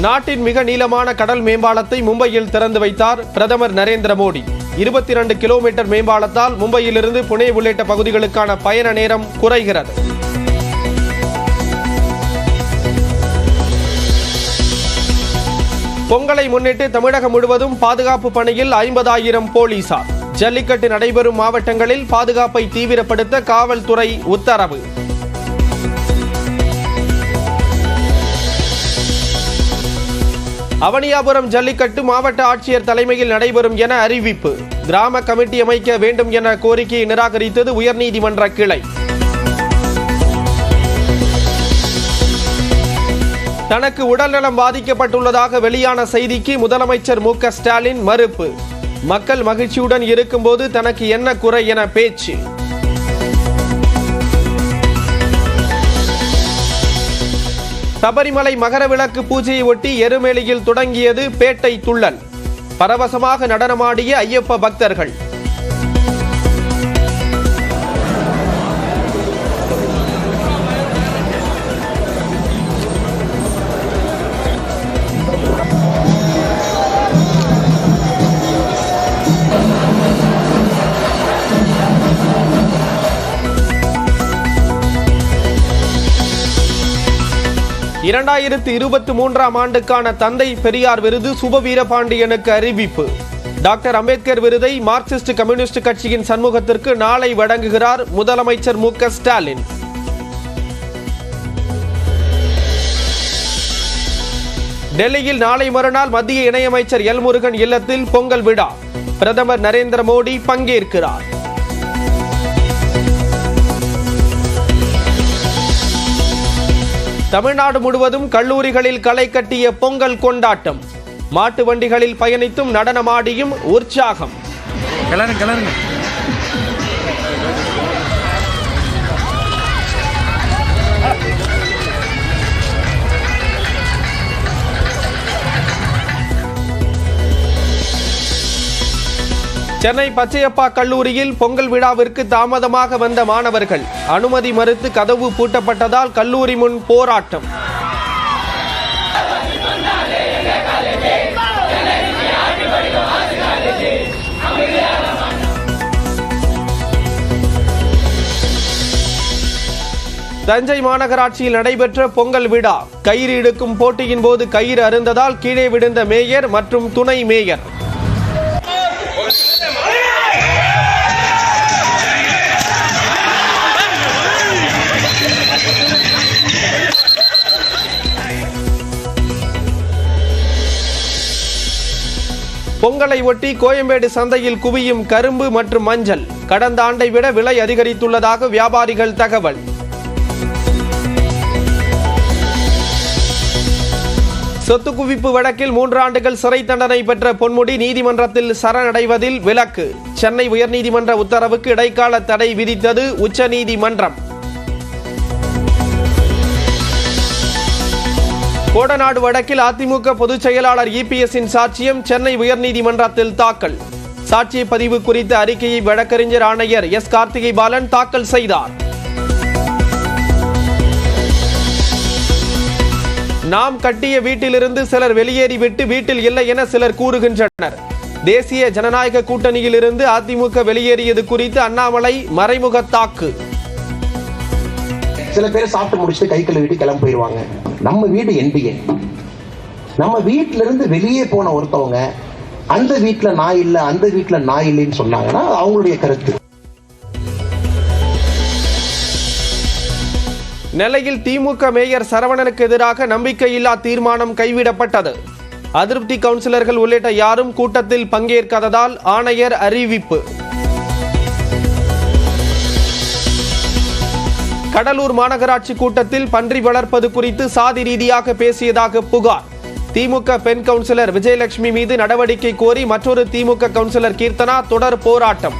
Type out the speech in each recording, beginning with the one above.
நாட்டின் மிக நீளமான கடல் மேம்பாலத்தை மும்பையில் திறந்து வைத்தார் பிரதமர் நரேந்திர மோடி. 22 கிலோமீட்டர் மேம்பாலத்தால் மும்பையிலிருந்து புனே உள்ளிட்ட பகுதிகளுக்கான பயண நேரம் குறைகிறது. பொங்கலை முன்னிட்டு தமிழகம் முழுவதும் பாதுகாப்பு பணியில் 50,000 போலீசார். ஜல்லிக்கட்டு நடைபெறும் மாவட்டங்களில் பாதுகாப்பை தீவிரப்படுத்த காவல்துறை உத்தரவு. அவனியாபுரம் ஜல்லிக்கட்டு மாவட்ட ஆட்சியர் தலைமையில் நடைபெறும் என அறிவிப்பு. கிராம கமிட்டி அமைக்க வேண்டும் என கோரிக்கையை நிராகரித்தது உயர்நீதிமன்ற கிளை. தனக்கு உடல்நலம் பாதிக்கப்பட்டுள்ளதாக வெளியான செய்திக்கு முதலமைச்சர் மு.க. ஸ்டாலின் மறுப்பு. மக்கள் மகிழ்ச்சியுடன் இருக்கும்போது தனக்கு என்ன குறை என பேச்சு. சபரிமலை மகரவிளக்கு பூஜையை ஒட்டி எருமேலியில் தொடங்கியது பேட்டை துள்ளல். பரவசமாக நடனமாடிய ஐயப்ப பக்தர்கள். இரண்டாயிரத்து 23ஆம் ஆண்டுக்கான தந்தை பெரியார் விருது சுபவீரபாண்டியனுக்கு அறிவிப்பு. டாக்டர் அம்பேத்கர் விருதை மார்க்சிஸ்ட் கம்யூனிஸ்ட் கட்சியின் சண்முகத்திற்கு நாளை வழங்குகிறார் முதலமைச்சர் மு.க. ஸ்டாலின். டெல்லியில் நாளை மறுநாள் மத்திய இணையமைச்சர் எல் முருகன் இல்லத்தில் பொங்கல் விழா. பிரதமர் நரேந்திர மோடி பங்கேற்கிறார். தமிழ்நாடு முழுவதும் கல்லூரிகளில் களை கட்டிய பொங்கல் கொண்டாட்டம். மாட்டு வண்டிகளில் பயணித்தும் நடனமாடியும் உற்சாகம். சென்னை பச்சையப்பா கல்லூரியில் பொங்கல் விழாவிற்கு தாமதமாக வந்த மாணவர்கள் அனுமதி மறுத்து கதவு பூட்டப்பட்டதால் கல்லூரி முன் போராட்டம். தஞ்சை மாநகராட்சியில் நடைபெற்ற பொங்கல் விழா. கயிறு இழுக்கும் போட்டியின் போது கயிறு அறுந்ததால் கீழே விழுந்த மேயர் மற்றும் துணை மேயர். பொங்கலை ஒட்டி கோயம்பேடு சந்தையில் குவியும் கரும்பு மற்றும் மஞ்சள். கடந்த ஆண்டை விட விலை அதிகரித்துள்ளதாக வியாபாரிகள் தகவல். சொத்து குவிப்பு வழக்கில் 3 ஆண்டுகள் சிறை தண்டனை பெற்ற பொன்முடி நீதிமன்றத்தில் சரணடைவதில் விலக்கு. சென்னை உயர்நீதிமன்ற உத்தரவுக்கு இடைக்கால தடை விதித்தது உச்சநீதிமன்றம். கோடநாடு வழக்கில் அதிமுக பொதுச் செயலாளர் இபிஎஸ்ஸின் சாட்சியம் சென்னை உயர்நீதிமன்றத்தில் தாக்கல். சாட்சிய பதிவு குறித்த அறிக்கையை வழக்கறிஞர் ஆணையர் எஸ். கார்த்திகை பாலன் தாக்கல் செய்தார். நாம் கட்டிய வீட்டிலிருந்து சிலர் வெளியேறிவிட்டு வீட்டில் இல்லை என சிலர் கூறுகின்றனர். தேசிய ஜனநாயக கூட்டணியிலிருந்து அதிமுக வெளியேறியது குறித்து அண்ணாமலை மறைமுக தாக்கு. சில பேர் சாப்பிட்டு முடிச்சுட்டு கை கழுவிட்டு கிளம்பி போயிடுவாங்க. நம்ம வீடு என்பிஏ. நம்ம வீட்டில இருந்து வெளியே போன ஒருத்தவங்க அந்த வீட்டுல நான் இல்லை அந்த வீட்டுல நான் இல்லைன்னு சொன்னாங்கன்னா அவங்களுடைய கருத்து. நெல்லையில் திமுக மேயர் சரவணனுக்கு எதிராக நம்பிக்கையில்லா தீர்மானம் கைவிடப்பட்டது. அதிருப்தி கவுன்சிலர்கள் உள்ளிட்ட யாரும் கூட்டத்தில் பங்கேற்காததால் ஆணையர் அறிவிப்பு. கடலூர் மாநகராட்சி கூட்டத்தில் பன்றி வளர்ப்பது குறித்து சாதி ரீதியாக பேசியதாக புகார். திமுக பெண் கவுன்சிலர் விஜயலட்சுமி மீது நடவடிக்கை கோரி மற்றொரு திமுக கவுன்சிலர் கீர்த்தனா தொடர் போராட்டம்.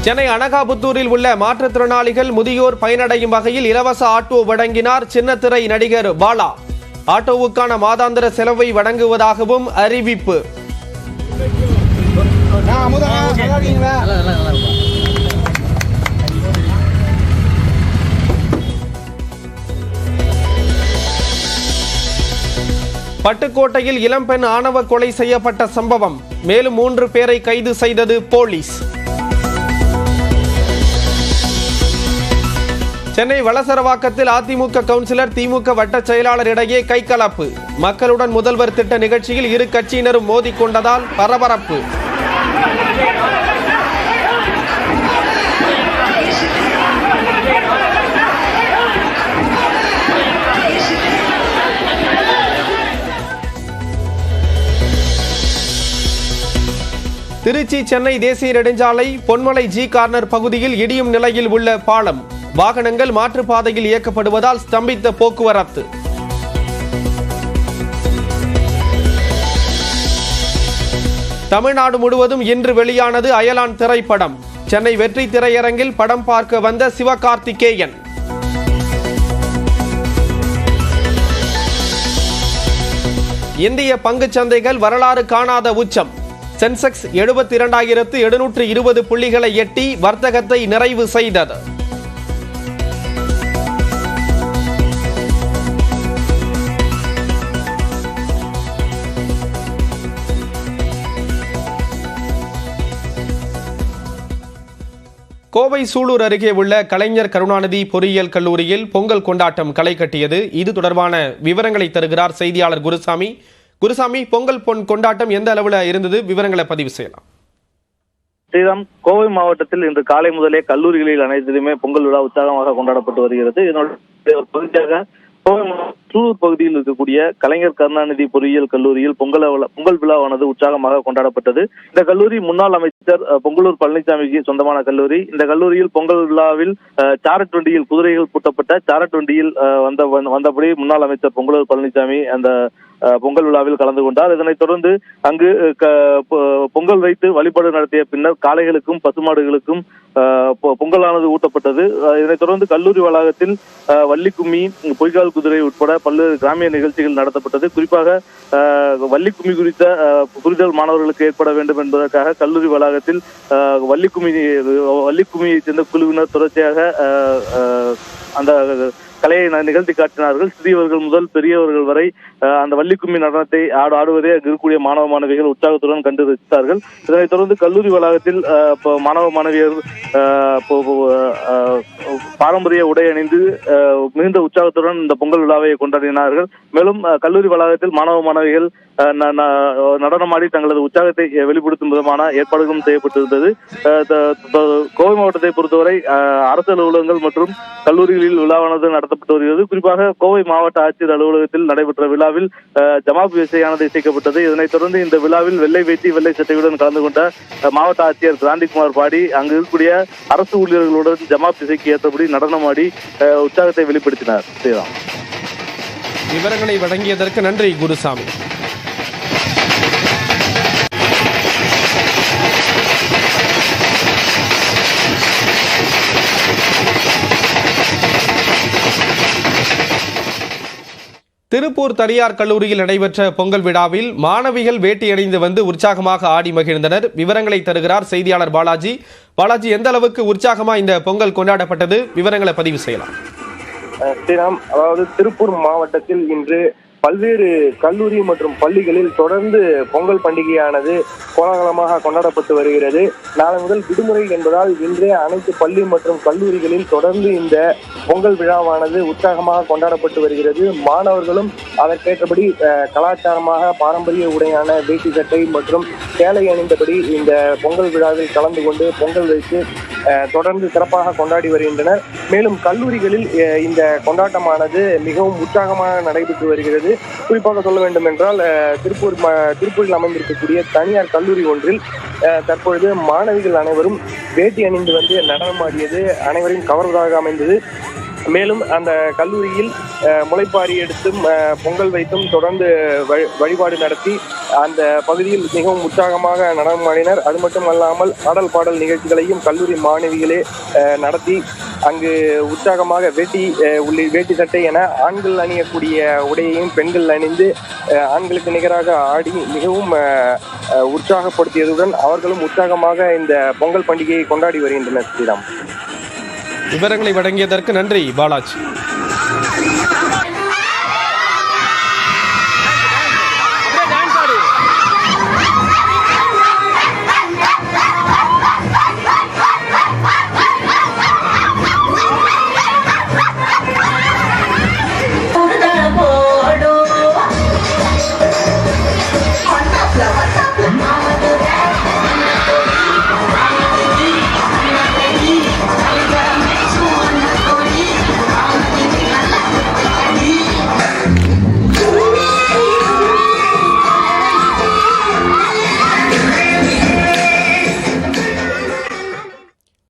சென்னை அனகாபுத்தூரில் உள்ள மாற்றுத்திறனாளிகள் முதியோர் பயனடையும் வகையில் இலவச ஆட்டோ வழங்கினார் சின்னத்திரை நடிகர் பாலா. ஆட்டோவுக்கான மாதாந்திர செலவை வழங்குவதாகவும் அறிவிப்பு. பட்டுக்கோட்டையில் இளம்பெண் ஆணவ கொலை செய்யப்பட்ட சம்பவம். மேலும் 3 பேரை கைது செய்தது போலீஸ். சென்னை வளசரவாக்கத்தில் அதிமுக கவுன்சிலர் திமுக வட்ட செயலாளர் இடையே கைகலப்பு. மக்களுடன் முதல்வர் திட்ட நிகழ்ச்சியில் இரு கட்சியினரும் மோதிக்கொண்டதால் பரபரப்பு. திருச்சி சென்னை தேசிய நெடுஞ்சாலை பொன்மலை ஜி கார்னர் பகுதியில் இடியும் நிலையில் உள்ள பாலம். வாகனங்கள் மாற்றுப்பாதையில் இயக்கப்படுவதால் ஸ்தம்பித்த போக்குவரத்து. தமிழ்நாடு முழுவதும் இன்று வெளியானது அயலான் திரைப்படம். சென்னை வெற்றி திரையரங்கில் படம் பார்க்க வந்த சிவகார்த்திகேயன். இந்திய பங்குச் சந்தைகள் வரலாறு காணாத உச்சம். சென்செக்ஸ் 72,720 புள்ளிகளை எட்டி வர்த்தகத்தை நிறைவு செய்தது. கோவை சூலூர் அருகே உள்ள கலைஞர் கருணாநிதி பொறியியல் கல்லூரியில் பொங்கல் கொண்டாட்டம் களை கட்டியது. இது தொடர்பான விவரங்களை தருகிறார் செய்தியாளர் குருசாமி. குருசாமி, பொங்கல் கொண்டாட்டம் எந்த அளவில் இருந்தது? விவரங்களை பதிவு செய்யலாம். ஸ்ரீராம், கோவை மாவட்டத்தில் இன்று காலை முதலே கல்லூரிகளில் அனைத்திலுமே பொங்கல் விழா உற்சாகமாக கொண்டாடப்பட்டு வருகிறது. இதனுடைய ஒரு பகுதியாக கோவை சூலூர் பகுதியில் இருக்கக்கூடிய கலைஞர் கருணாநிதி பொறியியல் கல்லூரியில் பொங்கல் விழாவானது உற்சாகமாக கொண்டாடப்பட்டது. இந்த கல்லூரி முன்னாள் அமைச்சர் பொங்கலூர் பழனிசாமிக்கு சொந்தமான கல்லூரி. இந்த கல்லூரியில் பொங்கல் விழாவில் சாரட் வண்டியில் குதிரைகள் பூட்டப்பட்ட சாரட் வண்டியில் வந்தபடி முன்னாள் அமைச்சர் பொங்கலூர் பழனிசாமி அந்த பொங்கல் விழாவில் கலந்து கொண்டார். இதனைத் தொடர்ந்து அங்கு பொங்கல் வைத்து வழிபாடு நடத்திய பின்னர் காளைகளுக்கும் பசுமாடுகளுக்கும் பொங்கலானது ஊட்டப்பட்டது. இதனைத் தொடர்ந்து கல்லூரி வளாகத்தில் வள்ளிக்கும்மி, பொய்கால் குதிரை உட்பட பல்வேறு கிராமிய நிகழ்ச்சிகள் நடத்தப்பட்டது. குறிப்பாக வள்ளிக்கும்மி குறித்த புரிதல் மாணவர்களுக்கு ஏற்பட வேண்டும் என்பதற்காக கல்லூரி வளாகத்தில் வள்ளிக்கும்மியை சேர்ந்த குழுவினர் தொடர்ச்சியாக அந்த கலையை நிகழ்த்தி காட்டினார்கள். சிறியவர்கள் முதல் பெரியவர்கள் வரை அந்த வள்ளிக்கும்மி நடனத்தை ஆடுவதே அங்கு இருக்கக்கூடிய மாணவ மாணவிகள் உற்சாகத்துடன் கண்டு ரசித்தார்கள். இதனைத் தொடர்ந்து கல்லூரி வளாகத்தில் மாணவ மாணவியர் பாரம்பரிய உடை அணிந்து மிகுந்த உற்சாகத்துடன் இந்த பொங்கல் விழாவை கொண்டாடினார்கள். மேலும் கல்லூரி வளாகத்தில் மாணவ மாணவிகள் நடனமாடி தங்களது உற்சாகத்தை வெளிப்படுத்தும் விதமான ஏற்பாடுகளும் செய்யப்பட்டிருந்தது. கோவை மாவட்டத்தை பொறுத்தவரை அரசு அலுவலகங்கள் மற்றும் கல்லூரிகளில் விழாவானது நடத்தப்பட்டு வருகிறது. குறிப்பாக கோவை மாவட்ட ஆட்சியர் அலுவலகத்தில் நடைபெற்ற விழாவில் ஜமாப் இசையானது இசைக்கப்பட்டது. இதனைத் தொடர்ந்து இந்த விழாவில் வெள்ளை வேட்டி வெள்ளை சட்டையுடன் கலந்து கொண்ட மாவட்ட ஆட்சியர் கிராந்திகுமார் பாடி அங்கு இருக்கக்கூடிய அரசு ஊழியர்களுடன் ஜமாப் இசைக்கு ஏற்றபடி நடனமாடி உற்சாகத்தை வெளிப்படுத்தினார். ஸ்ரீராம், விவரங்களை வழங்கியதற்கு நன்றி குருசாமி. திருப்பூர் தனியார் கல்லூரியில் நடைபெற்ற பொங்கல் விழாவில் மாணவிகள் வேட்டி அணிந்து வந்து உற்சாகமாக ஆடி மகிழ்ந்தனர். விவரங்களை தருகிறார் செய்தியாளர் பாலாஜி. பாலாஜி, எந்த அளவுக்கு உற்சாகமா இந்த பொங்கல் கொண்டாடப்பட்டது? விவரங்களை பதிவு செய்யலாம். ஸ்ரீராம், அதாவது திருப்பூர் மாவட்டத்தில் இன்று பல்வேறு கல்லூரி மற்றும் பள்ளிகளில் தொடர்ந்து பொங்கல் பண்டிகையானது கோலாகலமாக கொண்டாடப்பட்டு வருகிறது. நாளை முதல் விடுமுறை என்பதால் இன்றே அனைத்து பள்ளி மற்றும் கல்லூரிகளில் தொடர்ந்து இந்த பொங்கல் விழாவானது உற்சாகமாக கொண்டாடப்பட்டு வருகிறது. மாணவர்களும் அதற்கேற்றபடி கலாச்சாரமாக பாரம்பரிய உடையான வேட்டி சட்டை மற்றும் சேலை அணிந்தபடி இந்த பொங்கல் விழாவில் கலந்து கொண்டு பொங்கல் வைத்து தொடர்ந்து சிறப்பாக கொண்டாடி வருகின்றனர். மேலும் கல்லூரிகளில் இந்த கொண்டாட்டமானது மிகவும் உற்சாகமாக நடைபெற்று வருகிறது. குறிப்பாக சொல்ல வேண்டும் என்றால் திருப்பூரில் அமைந்திருக்கக்கூடிய தனியார் கல்லூரி ஒன்றில் தற்பொழுது மாணவிகள் அனைவரும் வேட்டி அணிந்து வந்து நடனமாடியது அனைவரையும் கவர்வதாக அமைந்தது. மேலும் அந்த கல்லூரியில் முளைப்பாரி எடுத்தும் பொங்கல் வைத்தும் தொடர்ந்து வழிபாடு நடத்தி அந்த பகுதியில் மிகவும் உற்சாகமாக நடனமாடினர். அது மட்டும் அல்லாமல் ஆடல் பாடல் நிகழ்ச்சிகளையும் கல்லூரி மாணவிகளே நடத்தி அங்கு உற்சாகமாக வேட்டி சட்டை என ஆண்கள் அணியக்கூடிய உடையையும் பெண்கள் அணிந்து ஆண்களுக்கு நிகராக ஆடி மிகவும் உற்சாகப்படுத்தியதுடன் அவர்களும் உற்சாகமாக இந்த பொங்கல் பண்டிகையை கொண்டாடி வருகின்றனர். ஸ்ரீராம், விவரங்களை வழங்கியதற்கு நன்றி பாலாஜி.